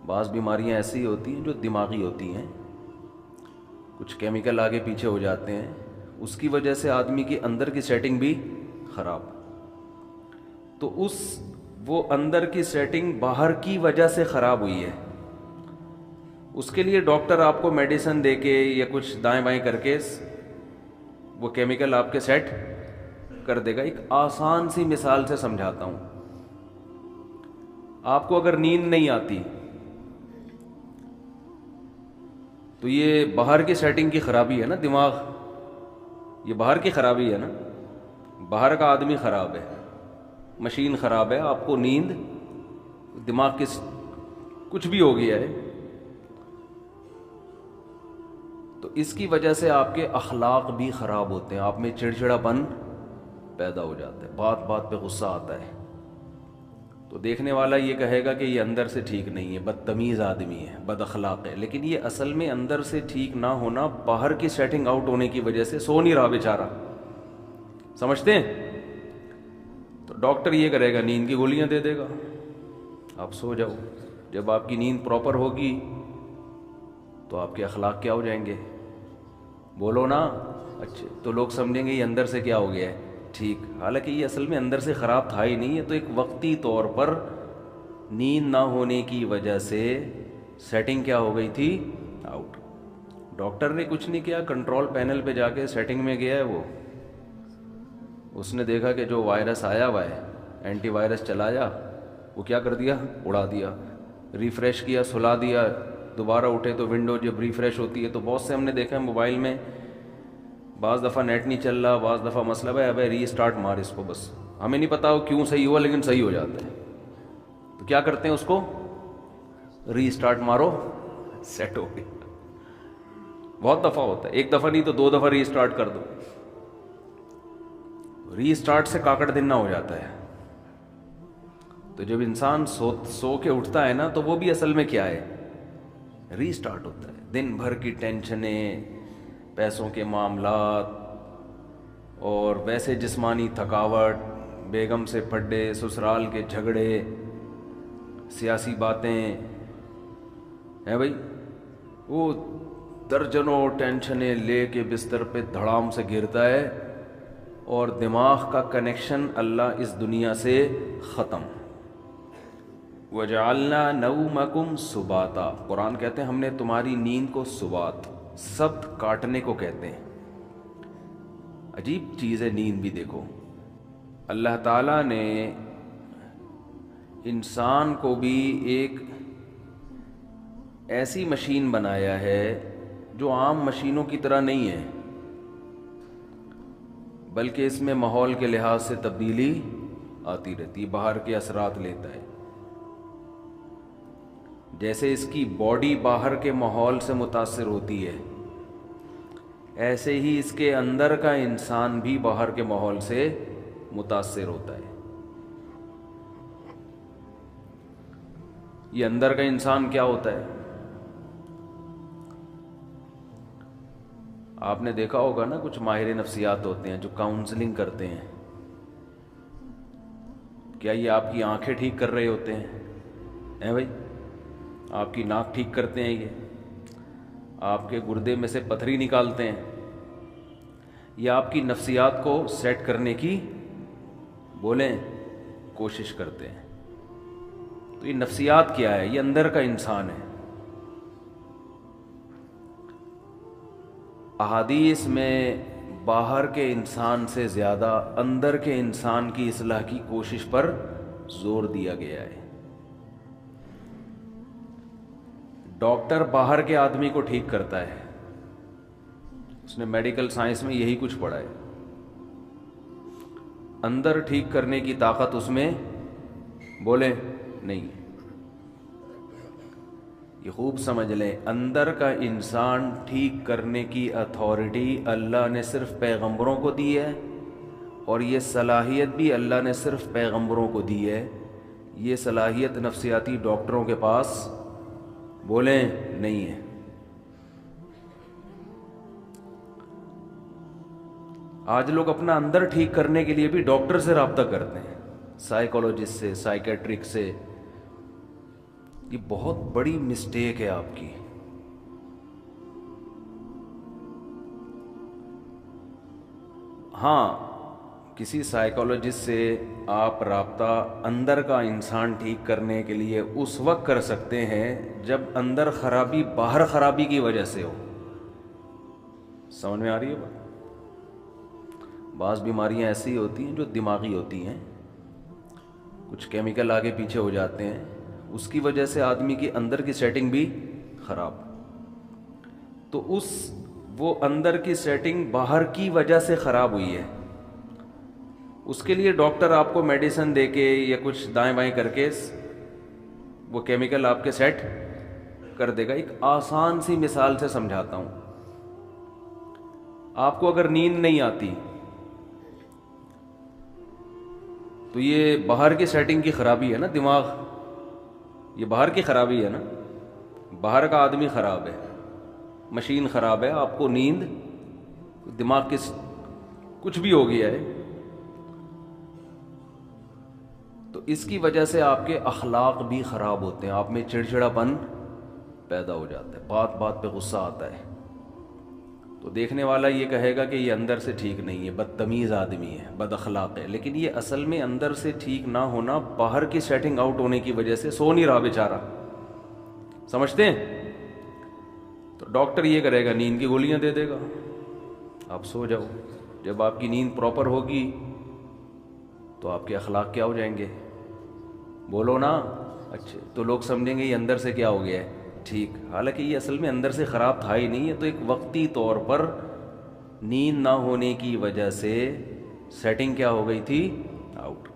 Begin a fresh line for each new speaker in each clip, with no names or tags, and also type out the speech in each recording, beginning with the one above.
بعض بیماریاں ایسی ہوتی ہیں جو دماغی ہوتی ہیں، کچھ کیمیکل آگے پیچھے ہو جاتے ہیں، اس کی وجہ سے آدمی کی اندر کی سیٹنگ بھی خراب. تو وہ اندر کی سیٹنگ باہر کی وجہ سے خراب ہوئی ہے. اس کے لیے ڈاکٹر آپ کو میڈیسن دے کے یا کچھ دائیں بائیں کر کے وہ کیمیکل آپ کے سیٹ کر دے گا. ایک آسان سی مثال سے سمجھاتا ہوں. آپ کو اگر نیند نہیں آتی تو یہ باہر کی سیٹنگ کی خرابی ہے نا، دماغ، یہ باہر کی خرابی ہے نا. باہر کا آدمی خراب ہے، مشین خراب ہے، آپ کو نیند، دماغ کی کچھ بھی ہو گیا ہے. تو اس کی وجہ سے آپ کے اخلاق بھی خراب ہوتے ہیں، آپ میں چڑچڑا پن پیدا ہو جاتا ہے، بات بات پہ غصہ آتا ہے. تو دیکھنے والا یہ کہے گا کہ یہ اندر سے ٹھیک نہیں ہے، بدتمیز آدمی ہے، بد اخلاق ہے. لیکن یہ اصل میں اندر سے ٹھیک نہ ہونا، باہر کی سیٹنگ آؤٹ ہونے کی وجہ سے سو نہیں رہا بیچارہ. سمجھتے ہیں؟ تو ڈاکٹر یہ کرے گا، نیند کی گولیاں دے دے گا، آپ سو جاؤ. جب آپ کی نیند پراپر ہوگی تو آپ کے اخلاق کیا ہو جائیں گے؟ بولو نا. اچھے تو لوگ سمجھیں گے یہ اندر سے کیا ہو گیا ہے، ٹھیک. حالانکہ یہ اصل میں اندر سے خراب تھا ہی نہیں، یہ تو ایک وقتی طور پر نیند نہ ہونے کی وجہ سے سیٹنگ کیا ہو گئی تھی، آؤٹ. ڈاکٹر نے کچھ نہیں کیا، کنٹرول پینل پہ جا کے سیٹنگ میں گیا ہے، اس نے دیکھا کہ جو وائرس آیا ہوا ہے، اینٹی وائرس چلایا، وہ کیا کر دیا، اڑا دیا. ریفریش کیا، سلا دیا. دوبارہ اٹھے تو ونڈو جب ریفریش ہوتی ہے تو بہت سے ہم نے دیکھا ہے موبائل میں، بعض دفعہ نیٹ نہیں چل رہا، بعض دفعہ مسئلہ ہے، ابے ری اسٹارٹ مار اس کو، بس ہمیں نہیں پتا کیوں صحیح ہوا لیکن صحیح ہو جاتا ہے. تو کیا کرتے ہیں، اس کو ری اسٹارٹ مارو، سیٹ ہو گیا. بہت دفعہ ہوتا ہے، ایک دفعہ نہیں تو 2 دفعہ ری اسٹارٹ کر دو. ری اسٹارٹ سے کاکڑ دن ہو جاتا ہے. تو جب انسان سو کے اٹھتا ہے نا تو وہ بھی اصل میں کیا ہے، ری اسٹارٹ ہوتا ہے. دن بھر کی ٹینشنیں، پیسوں کے معاملات، اور ویسے جسمانی تھکاوٹ، بیگم سے پھڈے، سسرال کے جھگڑے، سیاسی باتیں ہیں بھائی، وہ درجنوں ٹینشنیں لے کے بستر پہ دھڑام سے گرتا ہے، اور دماغ کا کنیکشن اللہ اس دنیا سے ختم. وَجَعَلْنَا نَوْمَكُمْ سُبَاتًا، قرآن کہتے ہیں ہم نے تمہاری نیند کو سبات، سبت کاٹنے کو کہتے ہیں. عجیب چیز ہے نیند بھی. دیکھو اللہ تعالیٰ نے انسان کو بھی ایک ایسی مشین بنایا ہے جو عام مشینوں کی طرح نہیں ہے، بلکہ اس میں ماحول کے لحاظ سے تبدیلی آتی رہتی ہے، باہر کے اثرات لیتا ہے. جیسے اس کی باڈی باہر کے ماحول سے متاثر ہوتی ہے، ایسے ہی اس کے اندر کا انسان بھی باہر کے ماحول سے متاثر ہوتا ہے. یہ اندر کا انسان کیا ہوتا ہے؟ آپ نے دیکھا ہوگا نا، کچھ ماہر نفسیات ہوتے ہیں جو کاؤنسلنگ کرتے ہیں. کیا یہ آپ کی آنکھیں ٹھیک کر رہے ہوتے ہیں بھائی؟ آپ کی ناک ٹھیک کرتے ہیں، یہ آپ کے گردے میں سے پتھری نکالتے ہیں، یا آپ کی نفسیات کو سیٹ کرنے کی بولیں کوشش کرتے ہیں. تو یہ نفسیات کیا ہے؟ یہ اندر کا انسان ہے. احادیث میں باہر کے انسان سے زیادہ اندر کے انسان کی اصلاح کی کوشش پر زور دیا گیا ہے. ڈاکٹر باہر کے آدمی کو ٹھیک کرتا ہے، اس نے میڈیکل سائنس میں یہی کچھ پڑھا ہے. اندر ٹھیک کرنے کی طاقت اس میں بولے نہیں. یہ خوب سمجھ لیں، اندر کا انسان ٹھیک کرنے کی اتھارٹی اللہ نے صرف پیغمبروں کو دی ہے، اور یہ صلاحیت بھی اللہ نے صرف پیغمبروں کو دی ہے. یہ صلاحیت نفسیاتی ڈاکٹروں کے پاس بولیں نہیں ہے. آج لوگ اپنا اندر ٹھیک کرنے کے لیے بھی ڈاکٹر سے رابطہ کرتے ہیں، سائیکولوجسٹ سے، سائیکیٹرک سے. یہ بہت بڑی مسٹیک ہے آپ کی. ہاں، کسی سائیکالوجسٹ سے آپ رابطہ اندر کا انسان ٹھیک کرنے کے لیے اس وقت کر سکتے ہیں جب اندر خرابی باہر خرابی کی وجہ سے ہو. سمجھ میں آ رہی ہے بات؟ بعض بیماریاں ایسی ہوتی ہیں جو دماغی ہوتی ہیں، کچھ کیمیکل آگے پیچھے ہو جاتے ہیں، اس کی وجہ سے آدمی کی اندر کی سیٹنگ بھی خراب. تو وہ اندر کی سیٹنگ باہر کی وجہ سے خراب ہوئی ہے. اس کے لیے ڈاکٹر آپ کو میڈیسن دے کے یا کچھ دائیں بائیں کر کے وہ کیمیکل آپ کے سیٹ کر دے گا. ایک آسان سی مثال سے سمجھاتا ہوں. آپ کو اگر نیند نہیں آتی تو یہ باہر کی سیٹنگ کی خرابی ہے نا. دماغ، یہ باہر کی خرابی ہے نا. باہر کا آدمی خراب ہے، مشین خراب ہے، آپ کو نیند، دماغ کی کچھ بھی ہو گیا ہے. تو اس کی وجہ سے آپ کے اخلاق بھی خراب ہوتے ہیں. آپ میں چڑچڑاپن پیدا ہو جاتا ہے، بات بات پہ غصہ آتا ہے. تو دیکھنے والا یہ کہے گا کہ یہ اندر سے ٹھیک نہیں ہے، بدتمیز آدمی ہے، بد اخلاق ہے. لیکن یہ اصل میں اندر سے ٹھیک نہ ہونا باہر کی سیٹنگ آؤٹ ہونے کی وجہ سے سو نہیں رہا بیچارہ. سمجھتے ہیں؟ تو ڈاکٹر یہ کرے گا، نیند کی گولیاں دے دے گا، آپ سو جاؤ. جب آپ کی نیند پراپر ہوگی تو آپ کے اخلاق کیا ہو جائیں گے؟ بولو نا. اچھے تو لوگ سمجھیں گے یہ اندر سے کیا ہو گیا ہے، ٹھیک. حالانکہ یہ اصل میں اندر سے خراب تھا ہی نہیں. یہ تو ایک وقتی طور پر نیند نہ ہونے کی وجہ سے سیٹنگ کیا ہو گئی تھی، آؤٹ.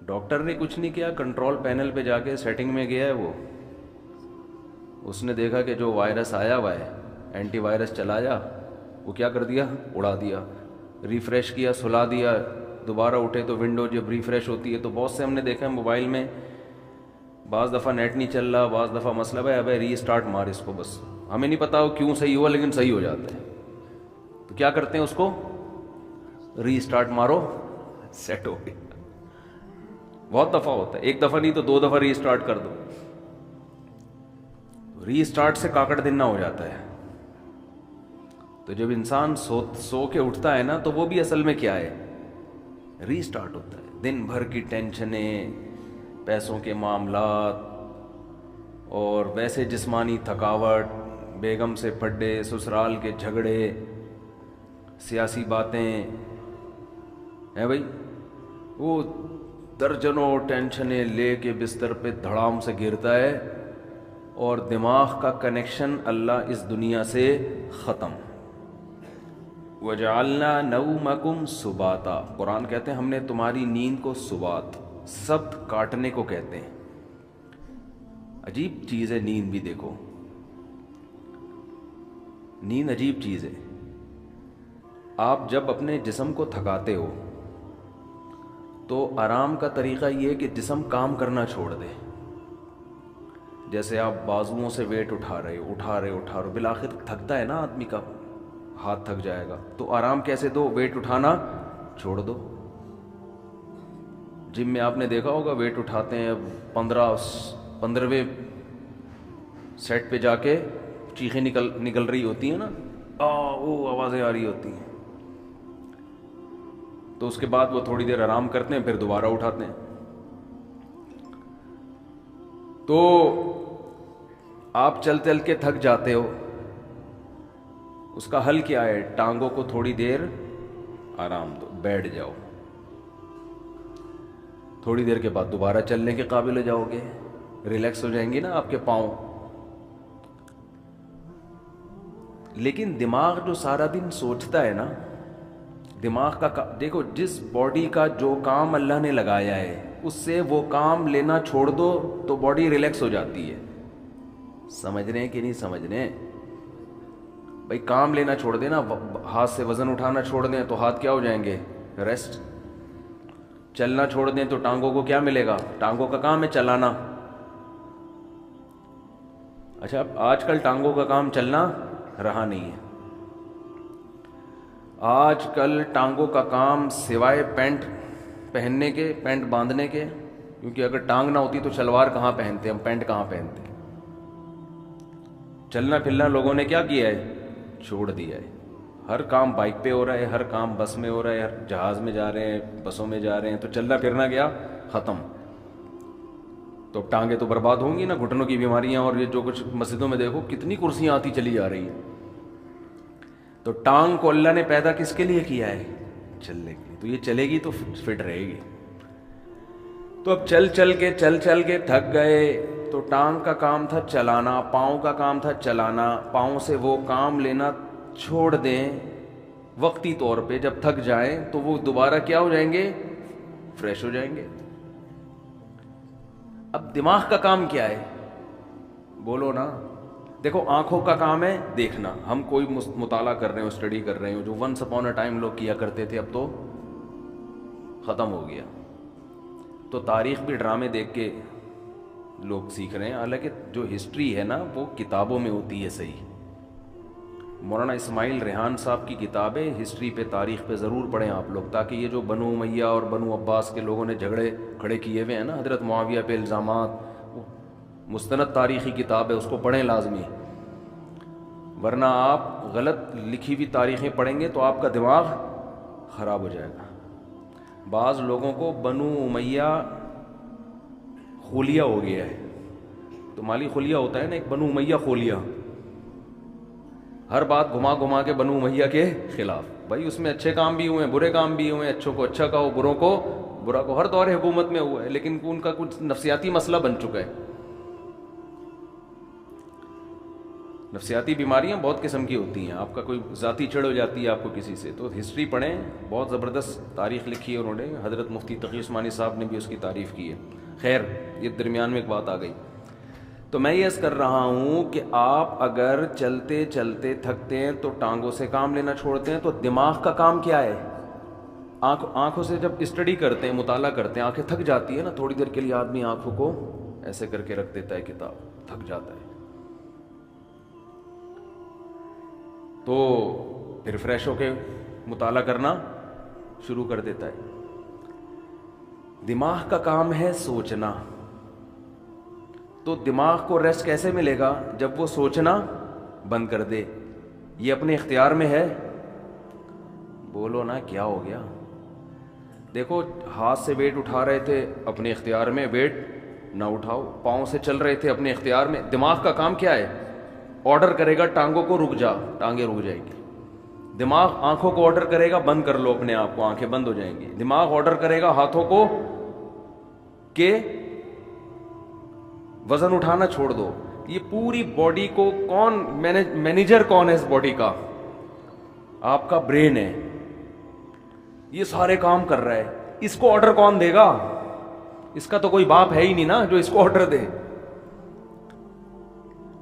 ڈاکٹر نے کچھ نہیں کیا، کنٹرول پینل پہ جا کے سیٹنگ میں گیا ہے. اس نے دیکھا کہ جو وائرس آیا ہوا ہے، اینٹی وائرس چلایا، وہ کیا کر دیا، اڑا دیا. ریفریش کیا، سلا دیا. دوبارہ اٹھے تو ونڈو جب ریفریش ہوتی ہے تو بہت سے ہم نے دیکھا ہے موبائل میں بعض دفعہ نیٹ نہیں چل رہا، بعض دفعہ مسئلہ ہے، ابے ری اسٹارٹ مار اس کو. بس ہمیں نہیں پتا وہ کیوں صحیح ہوا، لیکن صحیح ہو جاتا ہے. تو کیا کرتے ہیں، اس کو ری اسٹارٹ مارو، سیٹ ہو گیا. بہت دفعہ ہوتا ہے، ایک دفعہ نہیں تو 2 دفعہ ری اسٹارٹ کر دو. ری اسٹارٹ سے کاکڑ دن نہ ہو جاتا ہے. تو جب انسان سو کے اٹھتا ہے نا تو وہ بھی اصل میں کیا ہے، ری اسٹارٹ ہوتا ہے. دن بھر کی ٹینشنیں، پیسوں کے معاملات، اور ویسے جسمانی تھکاوٹ، بیگم سے پھڈے، سسرال کے جھگڑے، سیاسی باتیں ہیں بھائی. وہ درجنوں ٹینشنیں لے کے بستر پہ دھڑام سے گرتا ہے اور دماغ کا کنیکشن اللہ اس دنیا سے ختم. وَجَعَلْنَا نَوْمَكُمْ سُبَاتًا. قرآن کہتے ہیں ہم نے تمہاری نیند کو سبات، سبت کاٹنے کو کہتے ہیں. عجیب چیز ہے نیند بھی. دیکھو نیند عجیب چیز ہے. آپ جب اپنے جسم کو تھکاتے ہو تو آرام کا طریقہ یہ ہے کہ جسم کام کرنا چھوڑ دے. جیسے آپ بازوؤں سے ویٹ اٹھا رہے بالآخر تھکتا ہے نا آدمی کا ہاتھ تھک جائے گا. تو آرام کیسے دو، ویٹ اٹھانا چھوڑ دو. جم میں آپ نے دیکھا ہوگا ویٹ اٹھاتے ہیں، 15ویں سیٹ پہ جا کے چیخیں نکل رہی ہوتی ہیں نا، وہ آوازیں آ رہی ہوتی ہیں. تو اس کے بعد وہ تھوڑی دیر آرام کرتے ہیں، پھر دوبارہ اٹھاتے ہیں. تو آپ چل کے تھک جاتے ہو، اس کا حل کیا ہے؟ ٹانگوں کو تھوڑی دیر آرام دو، بیٹھ جاؤ. تھوڑی دیر کے بعد دوبارہ چلنے کے قابل ہو جاؤ گے، ریلیکس ہو جائیں گے نا آپ کے پاؤں. لیکن دماغ جو سارا دن سوچتا ہے نا، دماغ کا دیکھو، جس باڈی کا جو کام اللہ نے لگایا ہے اس سے وہ کام لینا چھوڑ دو تو باڈی ریلیکس ہو جاتی ہے. سمجھ رہے ہیں کہ نہیں سمجھ رہے ہیں بھائی؟ کام لینا چھوڑ دیں نا، ہاتھ سے وزن اٹھانا چھوڑ دیں تو ہاتھ کیا ہو جائیں گے، ریسٹ. چلنا چھوڑ دیں تو ٹانگوں کو کیا ملے گا، ٹانگوں کا کام ہے چلانا. اچھا آج کل ٹانگوں کا کام چلنا رہا نہیں ہے. آج کل ٹانگوں کا کام سوائے پینٹ پہننے کے، پینٹ باندھنے کے، کیونکہ اگر ٹانگ نہ ہوتی تو شلوار کہاں پہنتے ہم، پینٹ کہاں پہنتے. چلنا پھرنا لوگوں نے کیا کیا ہے؟ چھوڑ دیا ہے. ہر کام بائک پہ ہو رہا ہے، ہر کام بس میں ہو رہا ہے، ہر جہاز میں جا رہے ہیں، بسوں میں جا رہے ہیں، تو چلنا پھرنا گیا ختم. تو ٹانگیں تو برباد ہوں گی نا، گھٹنوں کی بیماریاں، اور یہ جو کچھ مسجدوں میں دیکھو کتنی کرسیاں آتی چلی جا رہی ہیں. تو ٹانگ کو اللہ نے پیدا کس کے لیے کیا ہے؟ چلنے کے لیے. تو یہ چلے گی تو فٹ رہے گی. تو اب چل چل کے تھک گئے، تو ٹانگ کا کام تھا چلانا، پاؤں کا کام تھا چلانا. پاؤں سے وہ کام لینا چھوڑ دیں وقتی طور پہ، جب تھک جائیں تو وہ دوبارہ کیا ہو جائیں گے؟ فریش ہو جائیں گے. اب دماغ کا کام کیا ہے؟ بولو نا. دیکھو آنکھوں کا کام ہے دیکھنا. ہم کوئی مطالعہ کر رہے ہو، اسٹڈی کر رہے ہو، جو ونس اپون اے ٹائم لوگ کیا کرتے تھے اب تو ختم ہو گیا. تو تاریخ بھی ڈرامے دیکھ کے لوگ سیکھ رہے ہیں. حالانکہ جو ہسٹری ہے نا وہ کتابوں میں ہوتی ہے صحیح. مولانا اسماعیل ریحان صاحب کی کتابیں ہسٹری پہ، تاریخ پہ ضرور پڑھیں آپ لوگ، تاکہ یہ جو بنو امیہ اور بنو عباس کے لوگوں نے جھگڑے کھڑے کیے ہوئے ہیں نا، حضرت معاویہ پہ الزامات، وہ مستند تاریخی کتاب ہے، اس کو پڑھیں لازمی. ورنہ آپ غلط لکھی ہوئی تاریخیں پڑھیں گے تو آپ کا دماغ خراب ہو جائے گا. بعض لوگوں کو بنو امیہ خولیہ ہو گیا ہے. تو مالی خلیہ ہوتا ہے نا، ایک بنو امیہ خولیہ، ہر بات گھما گھما کے بنو امیہ کے خلاف. بھائی اس میں اچھے کام بھی ہوئے ہیں، برے کام بھی ہوئے ہیں. اچھوں کو اچھا کہو، بروں کو برا کہو. ہر دور حکومت میں ہوا ہے، لیکن ان کا کچھ نفسیاتی مسئلہ بن چکا ہے. نفسیاتی بیماریاں بہت قسم کی ہوتی ہیں. آپ کا کوئی ذاتی چڑھ ہو جاتی ہے آپ کو کسی سے، تو ہسٹری پڑھیں. بہت زبردست تاریخ لکھی ہے انہوں نے. حضرت مفتی تقی عثمانی صاحب نے بھی اس کی تعریف کی ہے. خیر، یہ درمیان میں ایک بات آ گئی. تو میں یہ عرض کر رہا ہوں کہ آپ اگر چلتے چلتے تھکتے ہیں تو ٹانگوں سے کام لینا چھوڑتے ہیں. تو دماغ کا کام کیا ہے؟ آنکھوں سے جب اسٹڈی کرتے ہیں، مطالعہ کرتے ہیں، آنکھیں تھک جاتی ہے نا، تھوڑی دیر کے لیے آدمی آنکھوں کو ایسے کر کے رکھ دیتا ہے کتاب، تھک جاتا ہے. تو پھر فریش ہو کے مطالعہ کرنا شروع کر دیتا ہے. دماغ کا کام ہے سوچنا. تو دماغ کو ریسٹ کیسے ملے گا؟ جب وہ سوچنا بند کر دے. یہ اپنے اختیار میں ہے؟ بولو نا کیا ہو گیا؟ دیکھو ہاتھ سے ویٹ اٹھا رہے تھے اپنے اختیار میں، ویٹ نہ اٹھاؤ. پاؤں سے چل رہے تھے اپنے اختیار میں. دماغ کا کام کیا ہے؟ آرڈر کرے گا ٹانگوں کو رک جا، ٹانگیں رک جائیں گی. دماغ آنکھوں کو آرڈر کرے گا بند کر لو اپنے آپ کو، آنکھیں بند ہو جائیں گی. دماغ آرڈر کرے گا ہاتھوں کو کہ وزن اٹھانا چھوڑ دو. یہ پوری باڈی کو کون مینیجر کون ہے اس باڈی کا؟ آپ کا برین ہے. یہ سارے کام کر رہا ہے. اس کو آرڈر کون دے گا؟ اس کا تو کوئی باپ ہے ہی نہیں نا جو اس کو آرڈر دے.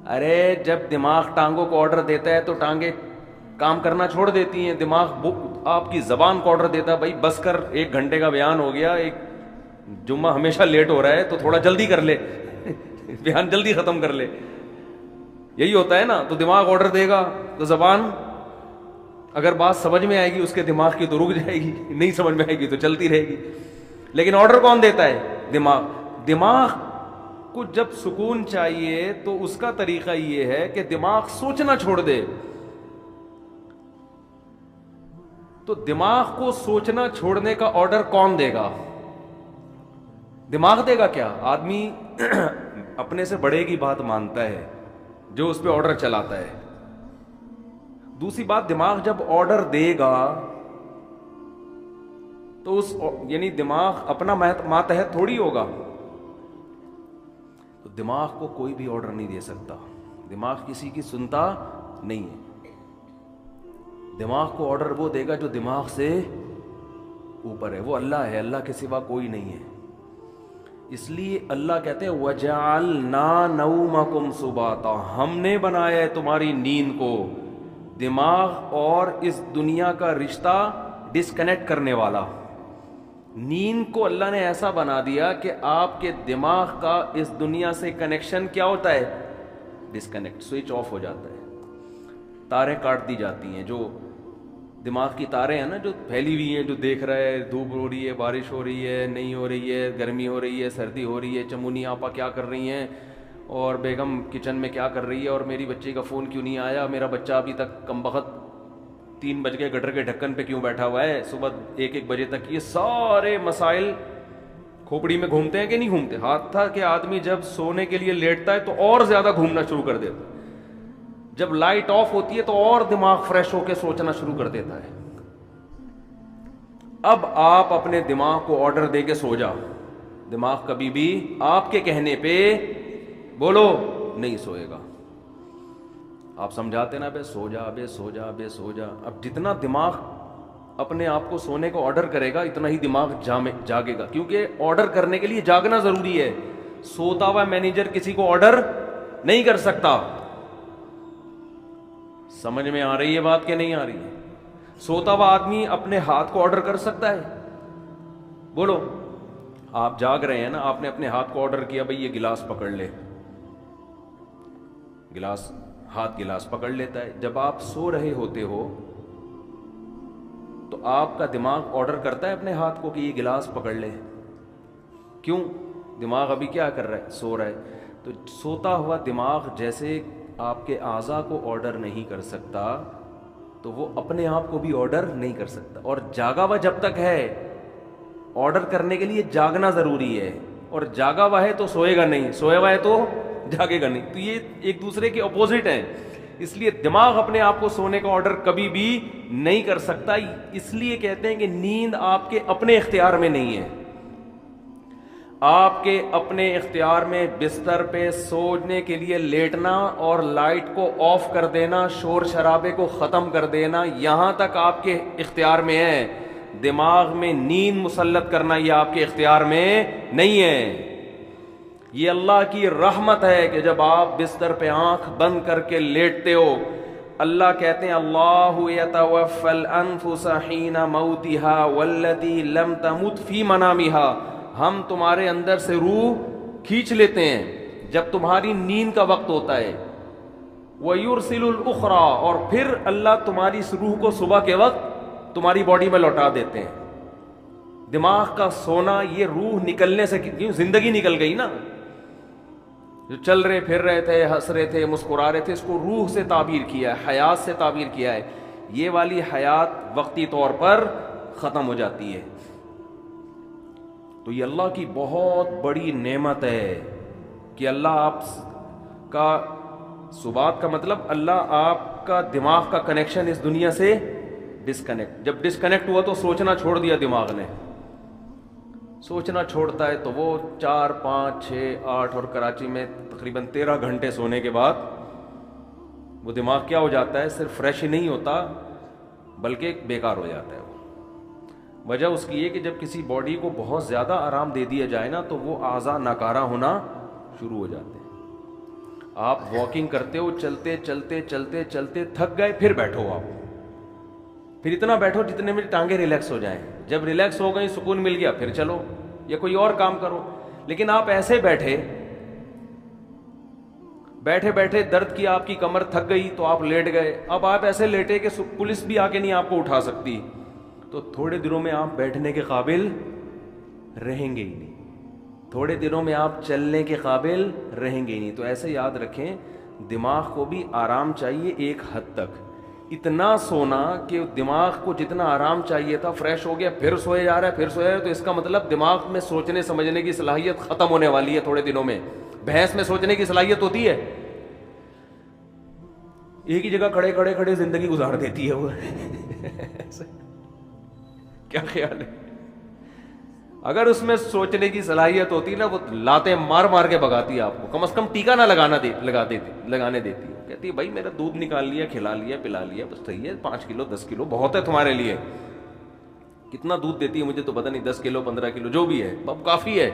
ارے جب دماغ ٹانگوں کو آرڈر دیتا ہے تو ٹانگیں کام کرنا چھوڑ دیتی ہیں. دماغ آپ کی زبان کو آرڈر دیتا ہے، بھائی بس کر، 1 گھنٹے کا بیان ہو گیا، ایک جمعہ ہمیشہ لیٹ ہو رہا ہے تو تھوڑا جلدی کر لے، بیان جلدی ختم کر لے. یہی ہوتا ہے نا. تو دماغ آرڈر دے گا تو زبان اگر بات سمجھ میں آئے گی اس کے دماغ کی تو رک جائے گی، نہیں سمجھ میں آئے گی تو چلتی رہے گی. لیکن آرڈر کون دیتا ہے؟ دماغ. دماغ کو جب سکون چاہیے تو اس کا طریقہ یہ ہے کہ دماغ سوچنا چھوڑ دے. تو دماغ کو سوچنا چھوڑنے کا آرڈر کون دے گا؟ دماغ دے گا کیا؟ آدمی اپنے سے بڑے کی بات مانتا ہے جو اس پہ آرڈر چلاتا ہے. دوسری بات، دماغ جب آرڈر دے گا تو اس یعنی دماغ اپنا ماتحت تھوڑی ہوگا. تو دماغ کو کوئی بھی آرڈر نہیں دے سکتا. دماغ کسی کی سنتا نہیں ہے. دماغ کو آرڈر وہ دے گا جو دماغ سے اوپر ہے. وہ اللہ ہے، اللہ کے سوا کوئی نہیں ہے. اس لیے اللہ کہتے ہیں وَجَعَلْنَا نَوْمَكُمْ سُبَاتًا، ہم نے بنایا ہے تمہاری نیند کو دماغ اور اس دنیا کا رشتہ ڈسکنیکٹ کرنے والا. نیند کو اللہ نے ایسا بنا دیا کہ آپ کے دماغ کا اس دنیا سے کنیکشن کیا ہوتا ہے؟ ڈسکنیکٹ، سوئچ آف ہو جاتا ہے. تاریں کاٹ دی جاتی ہیں. جو دماغ کی تاریں ہیں نا جو پھیلی ہوئی ہیں، جو دیکھ رہا ہے دھوپ ہو رہی ہے، بارش ہو رہی ہے، نہیں ہو رہی ہے، گرمی ہو رہی ہے، سردی ہو رہی ہے، چمونی آپا کیا کر رہی ہیں، اور بیگم کچن میں کیا کر رہی ہے، اور میری بچی کا فون کیوں نہیں آیا، میرا بچہ ابھی تک کمبخت 3 بج گئے گٹر کے ڈھکن پہ کیوں بیٹھا ہوا ہے صبح 1 بجے تک. یہ سارے مسائل کھوپڑی میں گھومتے ہیں کہ نہیں گھومتے؟ ہاتھ تھا کہ آدمی جب سونے کے لیے لیٹتا ہے تو اور زیادہ گھومنا شروع کر دیتا ہے، جب لائٹ آف ہوتی ہے تو اور دماغ فریش ہو کے سوچنا شروع کر دیتا ہے. اب آپ اپنے دماغ کو آرڈر دے کے سو جا، دماغ کبھی بھی آپ کے کہنے پہ بولو نہیں سوئے گا. آپ سمجھاتے نا بے سو جا، بے سو جا، بے سو جا. اب جتنا دماغ اپنے آپ کو سونے کو آرڈر کرے گا اتنا ہی دماغ جاگے گا، کیونکہ آرڈر کرنے کے لیے جاگنا ضروری ہے. سوتا ہوا مینیجر کسی کو آرڈر نہیں کر سکتا. سمجھ میں آ رہی ہے بات کہ نہیں آ رہی ہے؟ سوتا ہوا آدمی اپنے ہاتھ کو آرڈر کر سکتا ہے؟ بولو. آپ جاگ رہے ہیں نا، آپ نے اپنے ہاتھ کو آرڈر کیا بھئی یہ گلاس پکڑ لے، گلاس پکڑ لیتا ہے. جب آپ سو رہے ہوتے ہو تو آپ کا دماغ آرڈر کرتا ہے اپنے ہاتھ کو کہ یہ گلاس پکڑ لے. کیوں؟ دماغ ابھی کیا کر رہا ہے؟ سو رہا ہے. تو سوتا ہوا دماغ جیسے آپ کے اعضاء کو آرڈر نہیں کر سکتا تو وہ اپنے آپ کو بھی آرڈر نہیں کر سکتا. اور جاگا ہوا جب تک ہے، آرڈر کرنے کے لیے جاگنا ضروری ہے، اور جاگا ہوا ہے تو سوئے گا نہیں، سویا ہوا ہے تو جاگے گا نہیں. تو یہ ایک دوسرے کے اپوزٹ ہیں. اس لیے دماغ اپنے آپ کو سونے کا آرڈر کبھی بھی نہیں کر سکتا. اس لیے کہتے ہیں کہ نیند آپ کے اپنے اختیار میں نہیں ہے. آپ کے اپنے اختیار میں بستر پہ سونے کے لیے لیٹنا اور لائٹ کو آف کر دینا، شور شرابے کو ختم کر دینا، یہاں تک آپ کے اختیار میں ہے. دماغ میں نیند مسلط کرنا یہ آپ کے اختیار میں نہیں ہے. یہ اللہ کی رحمت ہے کہ جب آپ بستر پہ آنکھ بند کر کے لیٹتے ہو، اللہ کہتے ہیں اللہ یتوفی الانفس حین موتها والتی لم تمت فی منامها، ہم تمہارے اندر سے روح کھینچ لیتے ہیں جب تمہاری نیند کا وقت ہوتا ہے. وَيُرْسِلُ الْأُخْرَى، اور پھر اللہ تمہاری اس روح کو صبح کے وقت تمہاری باڈی میں لوٹا دیتے ہیں. دماغ کا سونا یہ روح نکلنے سے، کیوں زندگی نکل گئی نا، جو چل رہے پھر رہے تھے، ہنس رہے تھے، مسکرا رہے تھے، اس کو روح سے تعبیر کیا ہے، حیات سے تعبیر کیا ہے. یہ والی حیات وقتی طور پر ختم ہو جاتی ہے. تو یہ اللہ کی بہت بڑی نعمت ہے کہ اللہ آپ کا سبات کا مطلب اللہ آپ کا دماغ کا کنیکشن اس دنیا سے ڈسکنیکٹ، جب ڈسکنیکٹ ہوا تو سوچنا چھوڑ دیا دماغ نے. سوچنا چھوڑتا ہے تو وہ 4 5 6 8 اور کراچی میں تقریباً 13 گھنٹے سونے کے بعد وہ دماغ کیا ہو جاتا ہے؟ صرف فریش ہی نہیں ہوتا بلکہ بیکار ہو جاتا ہے. وجہ اس کی یہ کہ جب کسی باڈی کو بہت زیادہ آرام دے دیا جائے نا تو وہ اعضاء ناکارہ ہونا شروع ہو جاتے ہیں. آپ واکنگ کرتے ہو، چلتے چلتے چلتے چلتے تھک گئے، پھر بیٹھو، آپ پھر اتنا بیٹھو جتنے میں ٹانگیں ریلیکس ہو جائیں. جب ریلیکس ہو گئی، سکون مل گیا، پھر چلو یا کوئی اور کام کرو. لیکن آپ ایسے بیٹھے بیٹھے درد کی آپ کی کمر تھک گئی تو آپ لیٹ گئے. اب آپ ایسے لیٹے کہ پولیس بھی آ کے نہیں آپ کو اٹھا سکتی، تو تھوڑے دنوں میں آپ بیٹھنے کے قابل رہیں گے ہی نہیں، تھوڑے دنوں میں آپ چلنے کے قابل رہیں گے ہی نہیں. تو ایسے یاد رکھیں دماغ کو بھی آرام چاہیے ایک حد تک. اتنا سونا کہ دماغ کو جتنا آرام چاہیے تھا فریش ہو گیا، پھر سوئے جا رہا ہے، پھر سوئے جا رہا ہے، تو اس کا مطلب دماغ میں سوچنے سمجھنے کی صلاحیت ختم ہونے والی ہے تھوڑے دنوں میں. بھینس میں سوچنے کی صلاحیت ہوتی ہے، ایک ہی جگہ کھڑے زندگی گزار دیتی ہے وہ. کیا خیال ہے؟ اگر اس میں سوچنے کی صلاحیت ہوتی نا، وہ لاتیں مار مار کے بگاتی آپ کو، کم از کم ٹیکا نہ لگانے دیتی. کہتی ہے بھائی میرا دودھ نکال لیا، کھلا لیا، پلا لیا، بس صحیح ہے، 5 کلو 10 کلو بہت ہے تمہارے لیے. کتنا دودھ دیتی ہے مجھے تو پتہ نہیں، 10 کلو 15 کلو جو بھی ہے، اب کافی ہے.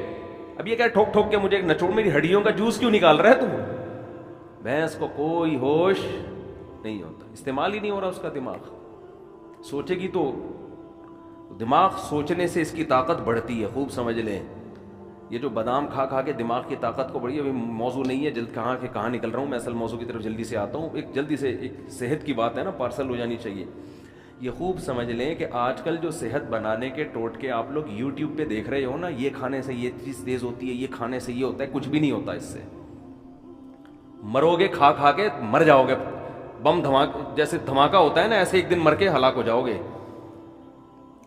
اب یہ کیا ٹھوک ٹھوک کے مجھے نچوڑ میری ہڈیوں کا جوس کیوں نکال رہا ہے تم؟ بھینس کو کوئی ہوش نہیں ہوتا، استعمال ہی نہیں ہو رہا اس کا دماغ. سوچے گی تو دماغ سوچنے سے اس کی طاقت بڑھتی ہے. خوب سمجھ لیں، یہ جو بادام کھا کھا کے دماغ کی طاقت کو بڑھی، ابھی موضوع نہیں ہے، جلد کہاں نکل رہا ہوں میں، اصل موضوع کی طرف جلدی سے آتا ہوں. ایک جلدی سے ایک صحت کی بات ہے نا، پارسل ہو جانی چاہیے. یہ خوب سمجھ لیں کہ آج کل جو صحت بنانے کے ٹوٹکے آپ لوگ یوٹیوب پہ دیکھ رہے ہو نا، یہ کھانے سے یہ چیز تیز ہوتی ہے، یہ کھانے سے یہ ہوتا ہے، کچھ بھی نہیں ہوتا اس سے. مرو گے کھا کھا کے، مر جاؤ گے. بم جیسے دھماکہ ہوتا ہے نا، ایسے ایک دن مر کے ہلاک ہو جاؤ گے.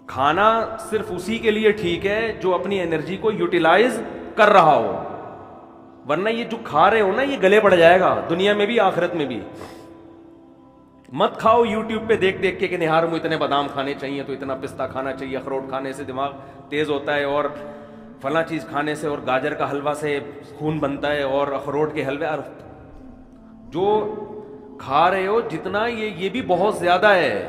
کھانا صرف اسی کے لیے ٹھیک ہے جو اپنی انرجی کو یوٹیلائز کر رہا ہو، ورنہ یہ جو کھا رہے ہو نا، یہ گلے پڑ جائے گا دنیا میں بھی آخرت میں بھی. مت کھاؤ یوٹیوب پہ دیکھ دیکھ کے کہ نہار میں اتنے بادام کھانے چاہیے تو اتنا پستہ کھانا چاہیے، اخروٹ کھانے سے دماغ تیز ہوتا ہے، اور فلاں چیز کھانے سے، اور گاجر کا حلوہ سے خون بنتا ہے، اور اخروٹ کے حلوے. جو کھا رہے ہو جتنا، یہ بھی بہت زیادہ ہے.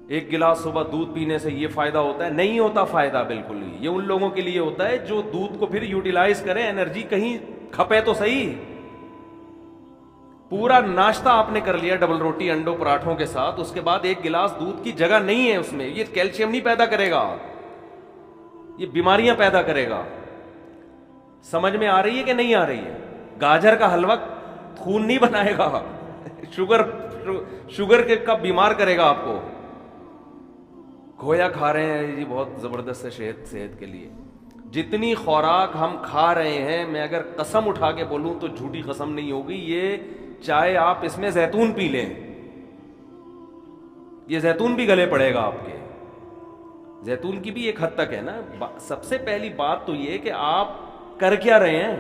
ایک گلاس صبح دودھ پینے سے یہ فائدہ ہوتا ہے؟ نہیں ہوتا فائدہ بالکل ہی. یہ ان لوگوں کے لیے ہوتا ہے جو دودھ کو پھر یوٹیلائز کریں، انرجی کہیں کھپے تو صحیح. پورا ناشتہ آپ نے کر لیا ڈبل روٹی انڈوں پراٹھوں کے ساتھ، اس کے بعد ایک گلاس دودھ کی جگہ نہیں ہے اس میں، یہ کیلشیم نہیں پیدا کرے گا، یہ بیماریاں پیدا کرے گا. سمجھ میں آ رہی ہے کہ نہیں آ رہی ہے؟ گاجر کا حلوہ خون نہیں بنائے گا، شوگر کے کا بیمار کرے گا آپ کو. کھویا کھا رہے ہیں جی، بہت زبردست ہے صحت کے لیے. جتنی خوراک ہم کھا رہے ہیں، میں اگر قسم اٹھا کے بولوں تو جھوٹی قسم نہیں ہوگی، یہ چاہے آپ اس میں زیتون پی لیں، یہ زیتون بھی گلے پڑے گا آپ کے. زیتون کی بھی ایک حد تک ہے نا. سب سے پہلی بات تو یہ کہ آپ کر کیا رہے ہیں.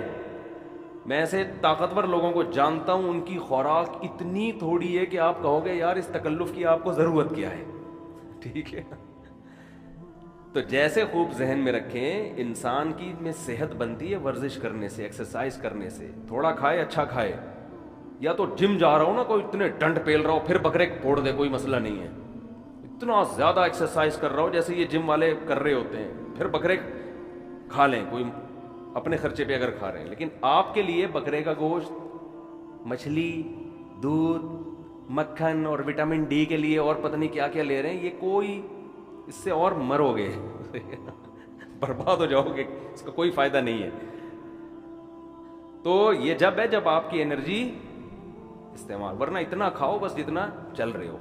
میں ایسے طاقتور لوگوں کو جانتا ہوں، ان کی خوراک اتنی تھوڑی ہے کہ آپ کہو گے یار اس تکلف کی آپ کو ضرورت کیا ہے. ٹھیک ہے، تو جیسے خوب ذہن میں رکھیں، انسان کی میں صحت بنتی ہے ورزش کرنے سے، ایکسرسائز کرنے سے. تھوڑا کھائے، اچھا کھائے. یا تو جم جا رہا ہو نا، کوئی اتنے ڈنڈ پیل رہا ہو، پھر بکرے پھوڑ دے، کوئی مسئلہ نہیں ہے. اتنا زیادہ ایکسرسائز کر رہا ہو جیسے یہ جم والے کر رہے ہوتے ہیں، پھر بکرے کھا لیں، کوئی اپنے خرچے پہ اگر کھا رہے ہیں. لیکن آپ کے لیے بکرے کا گوشت، مچھلی، دودھ، مکھن اور وٹامن ڈی کے لیے اور پتہ نہیں کیا کیا لے رہے ہیں، یہ کوئی اس سے اور مرو گے برباد ہو جاؤ گے، اس کا کوئی فائدہ نہیں ہے. تو یہ جب ہے جب آپ کی انرجی استعمال، ورنہ اتنا کھاؤ بس جتنا چل رہے ہو،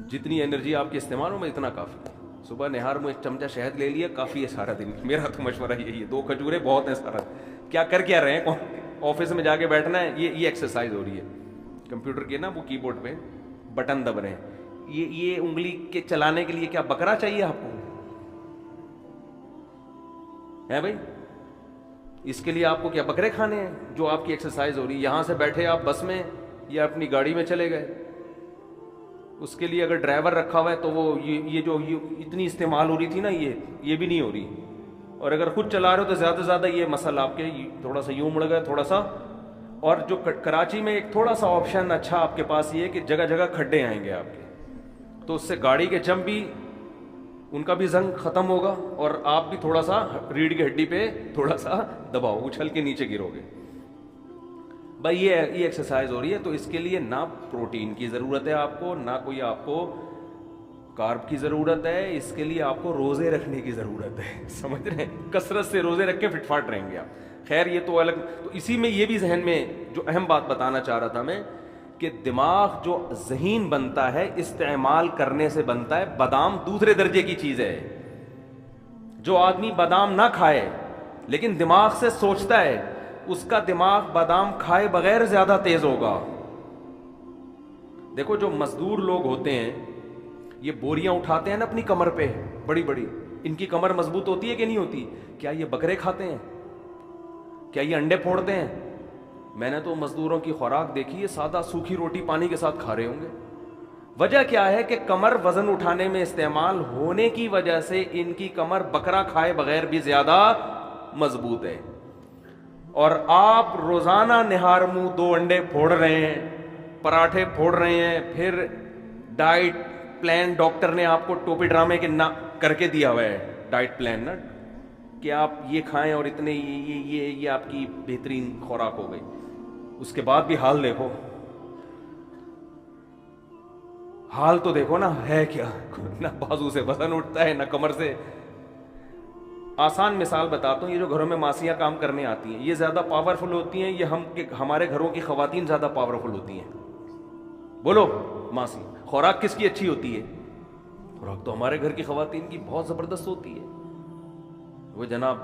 جتنی انرجی آپ کی استعمال ہو میں اتنا کافی ہے. صبح نہار میں ایک چمچہ شہد لے لیا، کافی ہے سارا دن. میرا تو مشورہ یہی ہے، 2 کھجوریں بہت ہیں سارا. کیا کر کیا رہے ہیں؟ آفس میں جا کے بیٹھنا ہے، یہ ایکسرسائز ہو رہی ہے. کمپیوٹر کے نا وہ کی بورڈ پہ بٹن دب رہے ہیں، یہ انگلی کے چلانے کے لیے کیا بکرا چاہیے آپ کو ہے بھائی؟ اس کے لیے آپ کو کیا بکرے کھانے ہیں جو آپ کی ایکسرسائز ہو رہی ہے؟ یہاں سے بیٹھے آپ بس میں یا اپنی گاڑی میں چلے گئے، اس کے لیے اگر ڈرائیور رکھا ہوا ہے تو وہ یہ جو اتنی استعمال ہو رہی تھی نا، یہ بھی نہیں ہو رہی. اور اگر خود چلا رہے ہو تو زیادہ سے زیادہ یہ مسئلہ آپ کے تھوڑا سا یوں مڑ گئے تھوڑا سا. اور جو کراچی میں ایک تھوڑا سا آپشن اچھا آپ کے پاس یہ ہے کہ جگہ جگہ کھڈے آئیں گے آپ کے، تو اس سے گاڑی کے جم بھی ان کا بھی زنگ ختم ہوگا، اور آپ بھی تھوڑا سا ریڑھ کی ہڈی پہ تھوڑا سا دباؤ، اچھل کے نیچے گرو گے. بھائی یہ ایکسرسائز ہو رہی ہے، تو اس کے لیے نہ پروٹین کی ضرورت ہے آپ کو، نہ کوئی آپ کو کارب کی ضرورت ہے. اس کے لیے آپ کو روزے رکھنے کی ضرورت ہے. سمجھ رہے ہیں؟ کثرت سے روزے رکھ کے فٹ فاٹ رہیں گے آپ. خیر یہ تو الگ. تو اسی میں یہ بھی ذہن میں جو اہم بات بتانا چاہ رہا تھا میں، کہ دماغ جو ذہین بنتا ہے استعمال کرنے سے بنتا ہے. بادام دوسرے درجے کی چیز ہے. جو آدمی بادام نہ کھائے لیکن دماغ سے سوچتا ہے، اس کا دماغ بادام کھائے بغیر زیادہ تیز ہوگا. دیکھو جو مزدور لوگ ہوتے ہیں، یہ بوریاں اٹھاتے ہیں نا اپنی کمر پہ بڑی بڑی، ان کی کمر مضبوط ہوتی ہے کہ نہیں ہوتی؟ کیا یہ بکرے کھاتے ہیں؟ کیا یہ انڈے پھوڑتے ہیں؟ میں نے تو مزدوروں کی خوراک دیکھی ہے، سادہ سوکھی روٹی پانی کے ساتھ کھا رہے ہوں گے. وجہ کیا ہے کہ کمر وزن اٹھانے میں استعمال ہونے کی وجہ سے ان کی کمر بکرا کھائے بغیر بھی زیادہ مضبوط ہے. اور آپ روزانہ نہار منہ 2 انڈے پھوڑ رہے ہیں، پراٹھے پھوڑ رہے ہیں، پھر ڈائٹ پلان ڈاکٹر نے آپ کو ٹوپی ڈرامے کے کر کے دیا ہوا ہے، ڈائٹ پلان نا، کہ آپ یہ کھائیں اور اتنے یہ آپ کی بہترین خوراک ہو گئی. اس کے بعد بھی حال دیکھو، حال تو دیکھو نا ہے کیا. نہ بازو سے وزن اٹھتا ہے، نہ کمر سے. آسان مثال بتاتا ہوں، یہ جو گھروں میں ماسیاں کام کرنے آتی ہیں، یہ زیادہ پاورفل ہوتی ہیں، یہ ہمارے گھروں کی خواتین زیادہ پاورفل ہوتی ہیں. بولو ماسی. خوراک کس کی اچھی ہوتی ہے؟ خوراک تو ہمارے گھر کی خواتین کی بہت زبردست ہوتی ہے. وہ جناب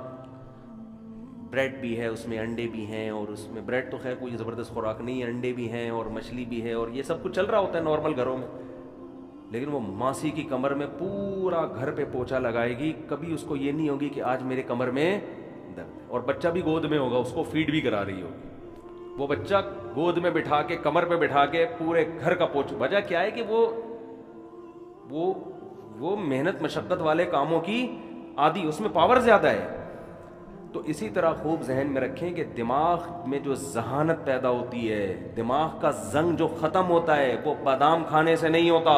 بریڈ بھی ہے، اس میں انڈے بھی ہیں، اور اس میں بریڈ تو خیر کوئی زبردست خوراک نہیں ہے، انڈے بھی ہیں اور مچھلی بھی ہے اور یہ سب کچھ چل رہا ہوتا ہے نارمل گھروں میں. لیکن وہ ماسی کی کمر میں پورا گھر پہ پوچھا لگائے گی، کبھی اس کو یہ نہیں ہوگی کہ آج میرے کمر میں درد ہے. اور بچہ بھی گود میں ہوگا، اس کو فیڈ بھی کرا رہی ہوگی. وہ بچہ گود میں بٹھا کے کمر پہ بٹھا کے پورے گھر کا پوچھ. وجہ کیا ہے کہ وہ محنت مشقت والے کاموں کی عادی، اس میں پاور زیادہ ہے. تو اسی طرح خوب ذہن میں رکھیں کہ دماغ میں جو ذہانت پیدا ہوتی ہے، دماغ کا زنگ جو ختم ہوتا ہے، وہ بادام کھانے سے نہیں ہوتا،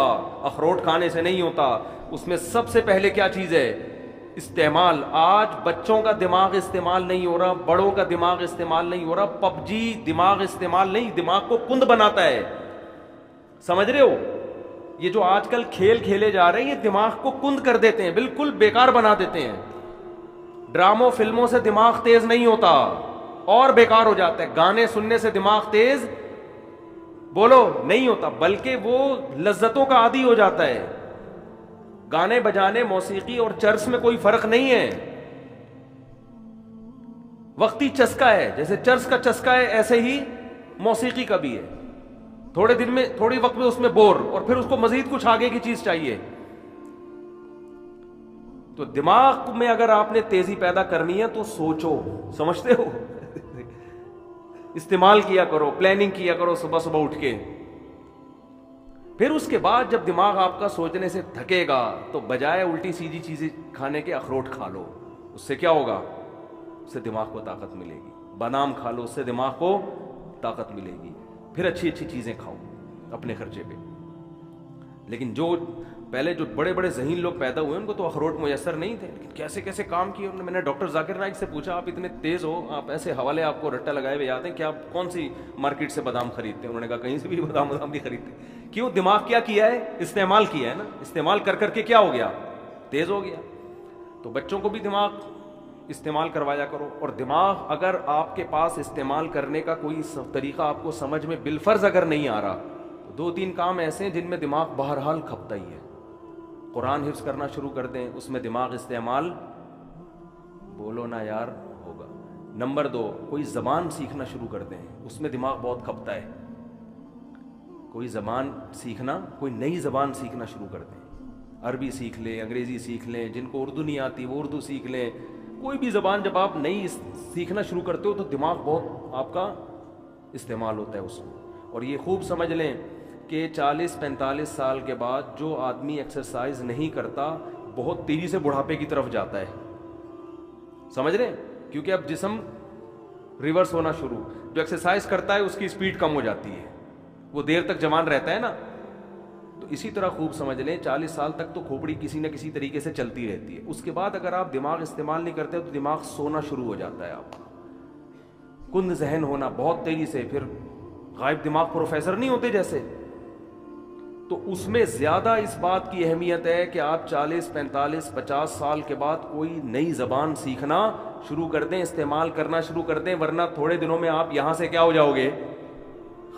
اخروٹ کھانے سے نہیں ہوتا. اس میں سب سے پہلے کیا چیز ہے؟ استعمال. آج بچوں کا دماغ استعمال نہیں ہو رہا، بڑوں کا دماغ استعمال نہیں ہو رہا. پب جی دماغ استعمال نہیں، دماغ کو کند بناتا ہے. سمجھ رہے ہو؟ یہ جو آج کل کھیل کھیلے جا رہے ہیں یہ دماغ کو کند کر دیتے ہیں، بالکل بیکار بنا دیتے ہیں. ڈراموں فلموں سے دماغ تیز نہیں ہوتا اور بیکار ہو جاتا ہے. گانے سننے سے دماغ تیز بولو نہیں ہوتا، بلکہ وہ لذتوں کا عادی ہو جاتا ہے. گانے بجانے، موسیقی اور چرس میں کوئی فرق نہیں ہے، وقتی چسکا ہے. جیسے چرس کا چسکا ہے ایسے ہی موسیقی کا بھی ہے. تھوڑے دن میں، تھوڑی وقت میں اس میں بور، اور پھر اس کو مزید کچھ آگے کی چیز چاہیے. تو دماغ میں اگر آپ نے تیزی پیدا کرنی ہے تو سوچو، سمجھتے ہو، استعمال کیا کرو، پلاننگ کیا کرو صبح صبح اٹھ کے. پھر اس کے بعد جب دماغ آپ کا سوچنے سے تھکے گا تو بجائے الٹی سیدھی چیزیں کھانے کے اخروٹ کھا لو. اس سے کیا ہوگا؟ اس سے دماغ کو طاقت ملے گی. بادام کھا لو، اس سے دماغ کو طاقت ملے گی. پھر اچھی اچھی چیزیں کھاؤ اپنے خرچے پہ. لیکن جو پہلے جو بڑے بڑے ذہین لوگ پیدا ہوئے ان کو تو اخروٹ میسر نہیں تھے، لیکن کیسے کیسے کام کیے انہوں نے. میں نے ڈاکٹر ذاکر نائک سے پوچھا، آپ اتنے تیز ہو، آپ ایسے حوالے آپ کو رٹا لگائے ہوئے یاد ہیں کہ آپ کون سی مارکیٹ سے بادام خریدتے ہیں؟ انہوں نے کہا کہیں سے بھی بادام نہیں خریدتے. کیوں؟ دماغ کیا کیا ہے؟ استعمال کیا ہے نا. استعمال کر کر کے کیا ہو گیا؟ تیز ہو گیا. تو بچوں کو بھی دماغ استعمال کروایا کرو. اور دماغ اگر آپ کے پاس استعمال کرنے کا کوئی طریقہ آپ کو سمجھ میں بالفرض اگر نہیں آ رہا، تو 2-3 کام ایسے ہیں جن میں دماغ بہرحال کھپتا ہی ہے. قرآن حفظ کرنا شروع کر دیں، اس میں دماغ استعمال بولو نا یار ہوگا. نمبر 2، کوئی زبان سیکھنا شروع کر دیں، اس میں دماغ بہت کھپتا ہے. کوئی زبان سیکھنا، کوئی نئی زبان سیکھنا شروع کر دیں. عربی سیکھ لیں، انگریزی سیکھ لیں، جن کو اردو نہیں آتی وہ اردو سیکھ لیں. کوئی بھی زبان جب آپ نئی سیکھنا شروع کرتے ہو تو دماغ بہت آپ کا استعمال ہوتا ہے اس میں. اور یہ خوب سمجھ لیں کہ 40-45 سال کے بعد جو آدمی ایکسرسائز نہیں کرتا بہت تیزی سے بڑھاپے کی طرف جاتا ہے. سمجھ رہے ہیں؟ کیونکہ اب جسم ریورس ہونا شروع. جو ایکسرسائز کرتا ہے اس کی سپیڈ کم ہو جاتی ہے، وہ دیر تک جوان رہتا ہے نا. تو اسی طرح خوب سمجھ لیں 40 سال تک تو کھوپڑی کسی نہ کسی طریقے سے چلتی رہتی ہے. اس کے بعد اگر آپ دماغ استعمال نہیں کرتے تو دماغ سونا شروع ہو جاتا ہے. آپ کند ذہن ہونا بہت تیزی سے. پھر غائب دماغ پروفیسر نہیں ہوتے جیسے، تو اس میں زیادہ اس بات کی اہمیت ہے کہ آپ 40-45-50 سال کے بعد کوئی نئی زبان سیکھنا شروع کر دیں، استعمال کرنا شروع کر دیں، ورنہ تھوڑے دنوں میں آپ یہاں سے کیا ہو جاؤ گے؟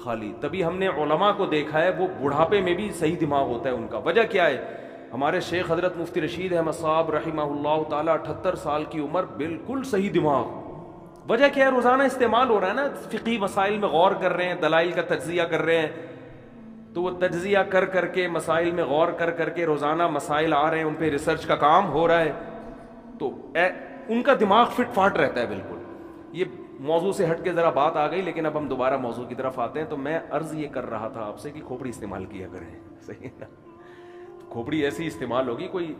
خالی. تبھی ہم نے علماء کو دیکھا ہے وہ بڑھاپے میں بھی صحیح دماغ ہوتا ہے ان کا. وجہ کیا ہے؟ ہمارے شیخ حضرت مفتی رشید احمد صاحب رحمہ اللہ تعالی 78 سال کی عمر، بالکل صحیح دماغ. وجہ کیا ہے؟ روزانہ استعمال ہو رہا ہے نا. فقہی مسائل میں غور کر رہے ہیں، دلائل کا تجزیہ کر رہے ہیں، تو وہ تجزیہ کر کر کے، مسائل میں غور کر کر کے روزانہ مسائل آ رہے ہیں، ان پہ ریسرچ کا کام ہو رہا ہے، تو ان کا دماغ فٹ فاٹ رہتا ہے بالکل. یہ موضوع سے ہٹ کے ذرا بات آ گئی، لیکن اب ہم دوبارہ موضوع کی طرف آتے ہیں. تو میں عرض یہ کر رہا تھا آپ سے کہ کھوپڑی استعمال کیا کریں. صحیح ہے نا؟ کھوپڑی ایسی استعمال ہوگی، کوئی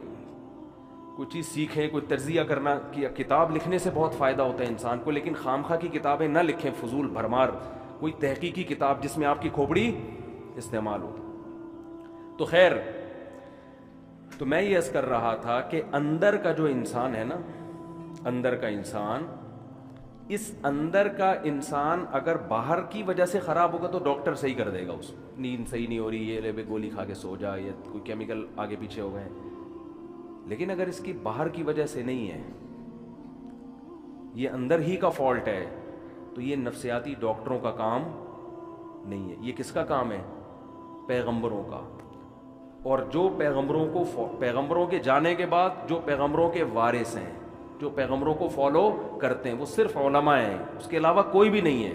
چیز سیکھیں، کوئی تجزیہ کرنا. کتاب لکھنے سے بہت فائدہ ہوتا ہے انسان کو، لیکن خامخواہ کی کتابیں نہ لکھیں فضول بھرمار. کوئی تحقیقی کتاب جس میں آپ کی کھوپڑی استعمال ہو. تو خیر، تو میں یہ عرض کر رہا تھا کہ اندر کا جو انسان ہے نا، اندر کا انسان، اس اندر کا انسان اگر باہر کی وجہ سے خراب ہوگا تو ڈاکٹر صحیح کر دے گا. اس نیند صحیح نہیں ہو رہی، یہ لے گولی کھا کے سو جا، یا کوئی کیمیکل آگے پیچھے ہو گئے. لیکن اگر اس کی باہر کی وجہ سے نہیں ہے، یہ اندر ہی کا فالٹ ہے، تو یہ نفسیاتی ڈاکٹروں کا کام نہیں ہے. یہ کس کا کام ہے؟ پیغمبروں کا، اور جو پیغمبروں کے جانے کے بعد جو پیغمبروں کے وارث ہیں، جو پیغمبروں کو فالو کرتے ہیں، وہ صرف علماء ہیں، اس کے علاوہ کوئی بھی نہیں ہے۔